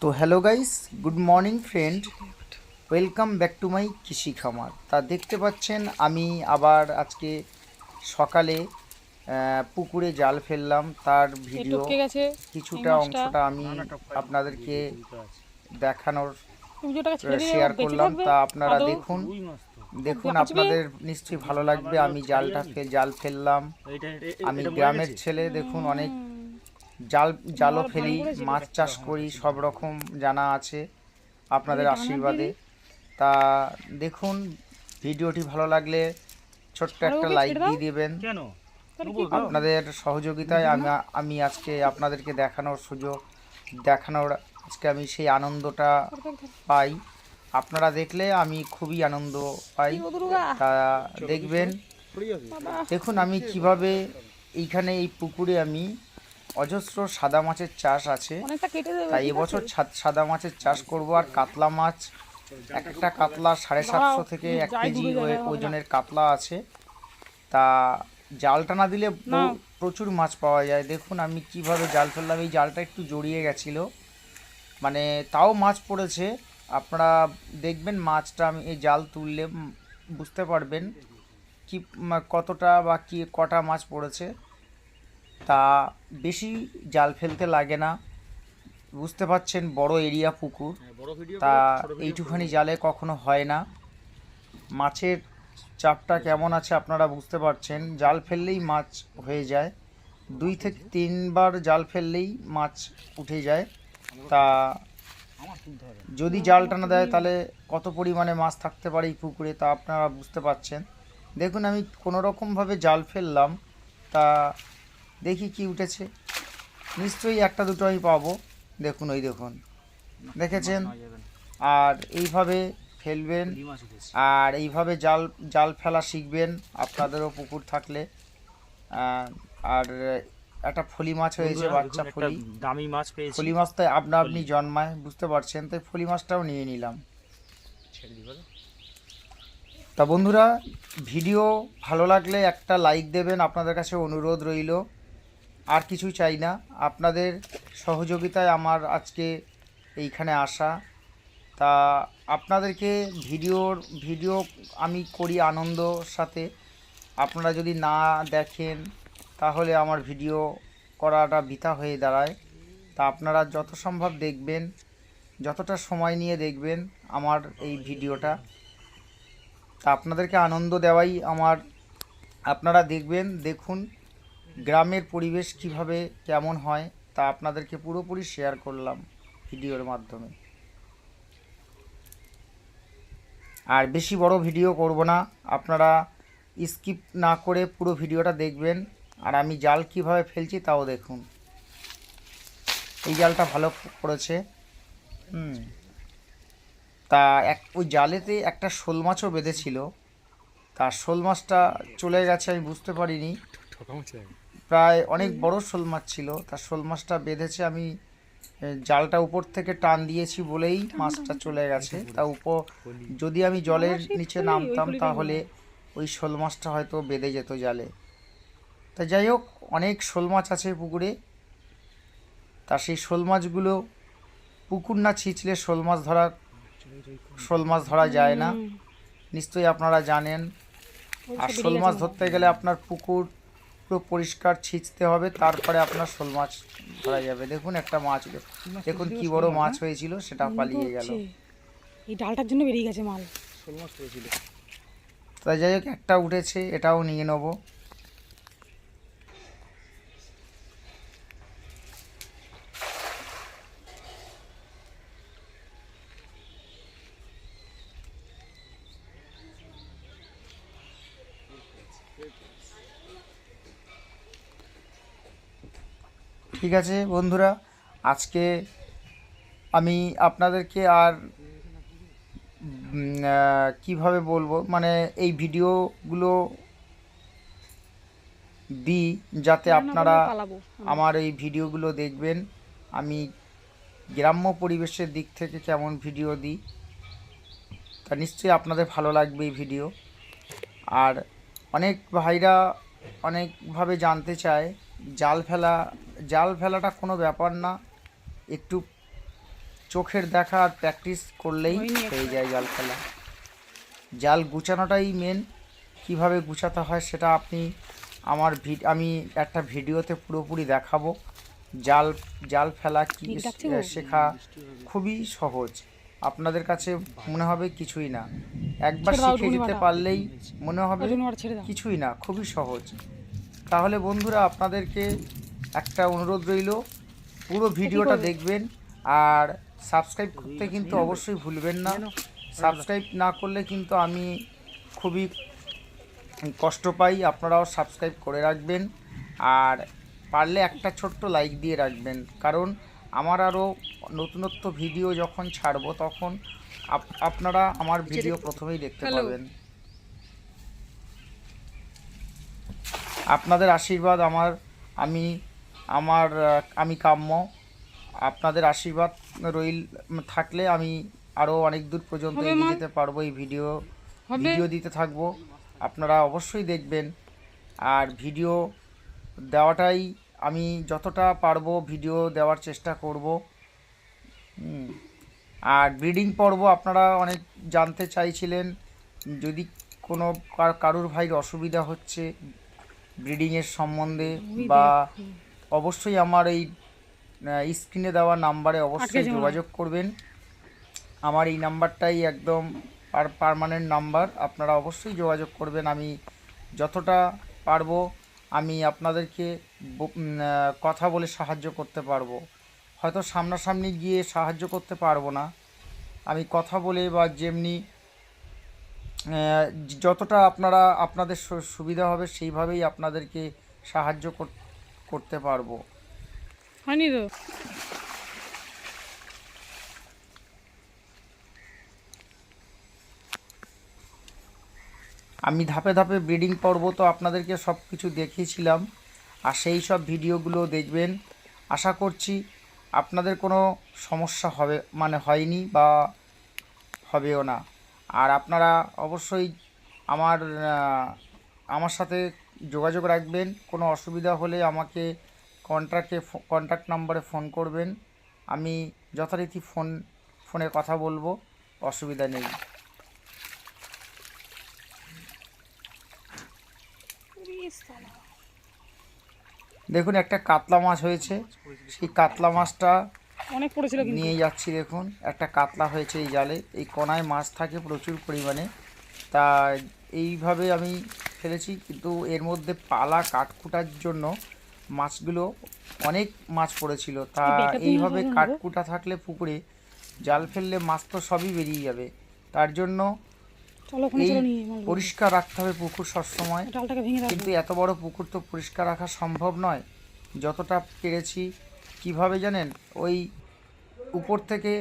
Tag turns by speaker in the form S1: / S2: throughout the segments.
S1: তো hello guys, good morning friend, welcome back to my কৃষি খামার। তা দেখতে পাচ্ছেন আমি আবার আজকে সকালে পুকুরে জাল ফেললাম, তার
S2: এ
S1: ভিডিও
S2: টপকে গেছে এই
S1: কিছুটা
S2: মাছটা।
S1: অংশটা আমি আপনাদেরকে দেখানোর
S2: ভিডিওটাকে ছেড়ে দিলে ও
S1: শেয়ার
S2: বেঁচে
S1: করলাম।
S2: থাকবে
S1: তা আপনারা
S2: আদৌ?
S1: দেখুন
S2: ও
S1: দেখুন
S2: বাঁচবে?
S1: আপনাদের নিশ্চয়ই ভালো লাগবে। আমি জাল ফেললাম, আমি গ্রামের ছেলে, দেখুন অনেক জালও
S2: মালার ভান
S1: ফেলি,
S2: করেছিল।
S1: মাছ চাষ করি, সব রকম জানা আছে আপনাদের
S2: ডাঙার
S1: আশীর্বাদে।
S2: দিদি
S1: তা দেখুন, ভিডিওটি ভালো লাগলে ছোট্ট
S2: ছাড়ো,
S1: একটা
S2: ওকে
S1: লাইক
S2: ছেড়ে দাও।
S1: দিয়ে দিবেন।
S2: তাহলে কি করবো?
S1: আপনাদের সহযোগিতায় আমি আজকে আপনাদেরকে দেখানোর আজকে আমি সেই আনন্দটা পাই। আপনারা দেখলে আমি খুবই আনন্দ পাই।
S2: কি বদরুগা
S1: তা দেখবেন,
S2: বাবা,
S1: দেখুন আমি কিভাবে এইখানে এই পুকুরে আমি অজস্র সাদা মাছের চাষ আছে।
S2: অনেকটা কেটে দেবে,
S1: তাই
S2: ঠিক আছে?
S1: এবছর সাদা মাছের চাষ করব। আর কাতলা মাছ, একটা কাতলা 750 থেকে 1
S2: যাই
S1: কেজি
S2: ডুবে যাবে, হবে না।
S1: ওজনের কাতলা আছে। তা জালটা না দিলে
S2: না,
S1: প্রচুর মাছ পাওয়া যায়। দেখুন আমি কিভাবে জাল ফেললাম, এই জালটা একটু জড়িয়ে গেছিলো, মানে তাও মাছ পড়েছে। আপনারা দেখবেন মাছটা, আমি এই জাল তুললে বুঝতে পারবেন কি কতটা বা কি কটা মাছ পড়েছে। তা বেশি জাল ফেলতে লাগে না, বুঝতে পারছেন, বড় এরিয়া পুকুর। তা এইটুখানি জালে কখনো হয় না। মাছের চাপটা কেমন আছে আপনারা বুঝতে পারছেন। জাল ফেললেই মাছ হয়ে যায়, 2 থেকে 3 বার জাল ফেললেই মাছ উঠে যায়। তা যদি জালটা না দেয় তাহলে কত পরিমাণে মাছ থাকতে পারে এই পুকুরে, তা আপনারা বুঝতে পারছেন। দেখুন আমি কোনোরকমভাবে জাল ফেললাম, তা দেখি কি উঠেছে। নিশ্চয়ই একটা দুটো আমি পাবো। দেখুন, ওই দেখুন, দেখেছেন। আর এইভাবে ফেলবেন, আর এইভাবে জাল ফেলা শিখবেন আপনাদেরও পুকুর থাকলে। আর একটা ফলি মাছ হয়েছে, বাচ্চা ফলি,
S3: দামি মাছ পেয়েছি।
S1: ফলি মাছটাই আপনি জন্মায়, বুঝতে পারছেন, তাই ফলি মাছটাও নিয়ে নিলাম। তা বন্ধুরা, ভিডিও ভালো লাগলে একটা লাইক দেবেন, আপনাদের কাছে অনুরোধ রইল। আর কিছুই চাই না, আপনাদের সহযোগিতায় আমার আজকে এইখানে আসা। তা আপনাদেরকে ভিডিও আমি করি আনন্দর সাথে। আপনারা যদি না দেখেন তাহলে আমার ভিডিও করাটা বৃথা হয়ে দাঁড়ায়। তা আপনারা যত সম্ভব দেখবেন, যতটা সময় নিয়ে দেখবেন আমার এই ভিডিওটা। তা আপনাদেরকে আনন্দ দেওয়াই আমার, আপনারা দেখবেন। দেখুন গ্রামের পরিবেশ কিভাবে কেমন হয়, তা আপনাদেরকে পুরোপুরি শেয়ার করলাম ভিডিওর মাধ্যমে। আর বেশি বড় ভিডিও করব না, আপনারা স্কিপ না করে পুরো ভিডিওটা দেখবেন। আর আমি জাল কিভাবে ফেলছি তাও দেখুন। এই জালটা ভালো পড়েছে। তা ওই জালেতে একটা শোল মাছও বেঁধেছিল, তা শোল মাছটা চলে গেছে, আমি বুঝতে পারিনি। প্রায় অনেক বড় শোল মাছ ছিল, তা শোল মাছটা বেঁধেছে। আমি জালটা উপর থেকে টান দিয়েছি বলেই মাছটা চলে গেছে। তা যদি আমি জলের নিচে নামতাম তাহলে ওই শোল মাছটা হয়তো বেঁধে যেত জালে। তা যাই হোক, অনেক শোল মাছ আছে পুকুরে। তা সেই শোল মাছগুলো পুকুর না ছিঁচলে শোল মাছ ধরা যায় না, নিশ্চয়ই আপনারা জানেন। আর শোল মাছ ধরতে গেলে আপনার পুকুর পুরো পরিষ্কার ছিঁচতে হবে, তারপরে আপনার শোল মাছ ধরা যাবে। দেখুন একটা মাছ, দেখুন কি বড় মাছ হয়েছিল, সেটা পালিয়ে গেল।
S2: এই ডালটার জন্য বেরিয়ে গেছে মাল।
S3: শোল মাছ পেয়েছিল।
S1: তাই যাই হোক, একটা উঠেছে, এটাও নিয়ে নেব। ঠিক আছে বন্ধুরা, আজকে আমি আপনাদেরকে আর কিভাবে বলবো, মানে এই ভিডিওগুলো দিই যাতে আপনারা আমার এই ভিডিওগুলো দেখবেন। আমি গ্রাম্য পরিবেশের দিক থেকে কেমন ভিডিও দিই, তা নিশ্চয়ই আপনাদের ভালো লাগবে এই ভিডিও। আর অনেক ভাইরা অনেকভাবে জানতে চায় জাল ফেলাটা কোনো ব্যাপার না, একটু চোখের দেখা আর প্র্যাকটিস করলেই
S2: হয়নি
S1: হয়ে যায় জাল ফেলা। জাল গুছানোটাই মেন। কিভাবে গুছাতে হয় সেটা আমি একটা ভিডিওতে পুরোপুরি দেখাবো। জাল জাল ফেলা কি
S2: ঠিক ডাকছে গো।
S1: শেখা খুবই সহজ, আপনাদের কাছে মনে হবে কিছুই না। একবার
S2: ছেড়ে দাও
S1: শিখে যেতে
S2: টুনিমাটা।
S1: পারলেই মনে হবে
S2: টুনিমাটা ছেড়ে দাও।
S1: কিছুই না, খুবই সহজ। তাহলে বন্ধুরা আপনাদেরকে একটা অনুরোধ রইল, পুরো ভিডিওটা
S2: করবে?
S1: দেখবেন আর সাবস্ক্রাইব করতে কিন্তু অবশ্যই ভুলবেন না। সাবস্ক্রাইব না করলে কিন্তু আমি খুবই কষ্ট পাই, আপনারাও সাবস্ক্রাইব করে রাখবেন আর পারলে একটা ছোট্ট লাইক দিয়ে রাখবেন, কারণ আমার আরও নতুনত্ব ভিডিও যখন ছাড়বো তখন আপনারা আমার ভিডিও প্রথমেই দেখতে
S2: হ্যালো।
S1: পাবেন। আপনাদের আশীর্বাদ আমি আমার আমি কাম্য। আপনাদের আশীর্বাদ থাকলে আমি আরও অনেক দূর পর্যন্ত
S2: হবে
S1: এগিয়ে
S2: মা?
S1: যেতে পারবো। এই
S2: হবে?
S1: ভিডিও দিতে থাকবো, আপনারা অবশ্যই দেখবেন। আর ভিডিও দেওয়াটাই আমি যতটা পারবো ভিডিও দেওয়ার চেষ্টা করব। আর ব্রিডিং পর্ব আপনারা অনেক জানতে চাইছিলেন, যদি কোনো কারুর ভাইয়ের অসুবিধা হচ্ছে ব্রিডিংয়ের সম্বন্ধে,
S2: ওই
S1: বা
S2: দেখো।
S1: অবশ্যই আমার এই স্ক্রিনে দেওয়া নাম্বারে
S2: আটকে
S1: অবশ্যই
S2: যেও না।
S1: যোগাযোগ করবেন। আমার এই নাম্বারটাই একদম পার্মানেন্ট নাম্বার, আপনারা অবশ্যই যোগাযোগ করবেন। আমি যতটা পারবো আমি আপনাদেরকে কথা বলে সাহায্য করতে পারবো। হয়তো সামনাসামনি গিয়ে সাহায্য করতে পারবো না, আমি কথা বলে বা যেমনি যতটা আপনাদের সুবিধা হবে সেইভাবেই আপনাদেরকে সাহায্য করতে পারবো।
S2: হয়নি তো?
S1: আমি ধাপে ধাপে ব্রিডিং পর্ব তো আপনাদেরকে সব কিছু দেখিয়েছিলাম, আর সেই সব ভিডিওগুলো দেখবেন। আশা করছি আপনাদের কোনো সমস্যা হয়নি বা হবেও না। আর আপনারা অবশ্যই আমার আমার সাথে যোগাযোগ রাখবেন। কোনো অসুবিধা হলে আমাকে কন্ট্যাক্ট নাম্বারে ফোন করবেন, আমি যথারীতি ফোনে কথা বলবো, অসুবিধা নেই। দেখুন একটা কাতলা মাছ হয়েছে, সেই কাতলা মাছটা
S2: অনেক পড়েছিল কিন্তু।
S1: নিয়ে যাচ্ছি। দেখুন একটা কাতলা হয়েছে এই জালে, এই কোনায় মাছ থাকে প্রচুর পরিমাণে। তা এইভাবে আমি ফেলেছি, কিন্তু এর মধ্যে পালা কাঠকুটার জন্য মাছগুলো অনেক মাছ পড়েছিল। তা
S2: এই ব্যাগটা তুমি
S1: এইভাবে
S2: নিয়ে যাবে না গো?
S1: কাঠকুটা থাকলে পুকুরে জাল ফেললে মাছ তো সবই বেরিয়ে যাবে। তার জন্য
S2: চলো ওখানে
S1: এই
S2: চলো নিয়ে মাছগুলো।
S1: পরিষ্কার রাখতে হবে পুকুর সবসময়।
S2: ডালটাকে ভেঙে রাখবো।
S1: কিন্তু এত বড় পুকুর তো পরিষ্কার রাখা সম্ভব নয়। যতটা পেরেছি, কিভাবে জানেন, ওই উপর থেকে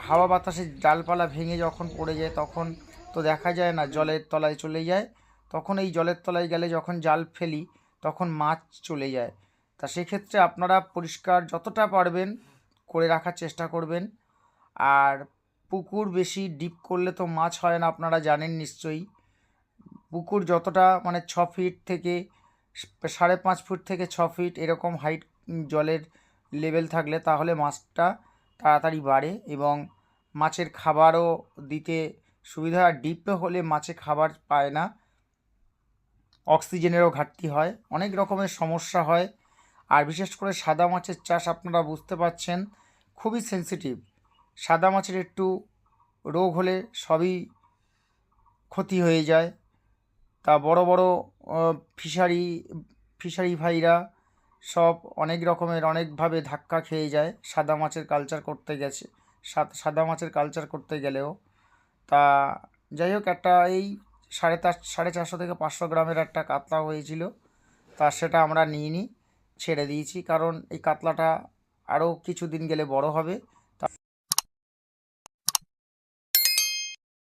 S1: হাওয়া বাতাসে ডালপালা ভেঙে যখন পড়ে যায় তখন তো দেখা যায় না, জলের তলায় চলে যায়। তখন এই জলের তলায় গেলে যখন জাল ফেলি তখন মাছ চলে যায়। তা সেক্ষেত্রে আপনারা পরিষ্কার যতটা পারবেন করে রাখার চেষ্টা করবেন। আর পুকুর বেশি ডিপ করলে তো মাছ হয় না, আপনারা জানেন নিশ্চয়ই। পুকুর যতটা মানে 6 ফিট থেকে 5.5 ফুট থেকে 6 ফিট এরকম হাইট জলের লেভেল থাকলে তাহলে মাছটা তাড়াতাড়ি বাড়ে এবং মাছের খাবারও দিতে সুবিধা। আর ডিপে হলে মাছে খাবার পায় না, অক্সিজেনেরও ঘাটতি হয়, অনেক রকমের সমস্যা হয়। আর বিশেষ করে সাদা মাছের চাষ আপনারা বুঝতে পারছেন খুবই সেনসিটিভ। সাদা মাছের একটু রোগ হলে সবই ক্ষতি হয়ে যায়। তা বড় বড় ফিশারি ভাইরা সব অনেক রকমের অনেকভাবে ধাক্কা খেয়ে যায় সাদা মাছের কালচার করতে গেছে, সাদা মাছের কালচার করতে গেলেও। তা যাই হোক, একটা এই 450 থেকে 500 গ্রামের একটা কাতলা হয়েছিল, তা সেটা আমরা নিয়ে ছেড়ে দিয়েছি, কারণ এই কাতলাটা আরও কিছুদিন গেলে বড় হবে।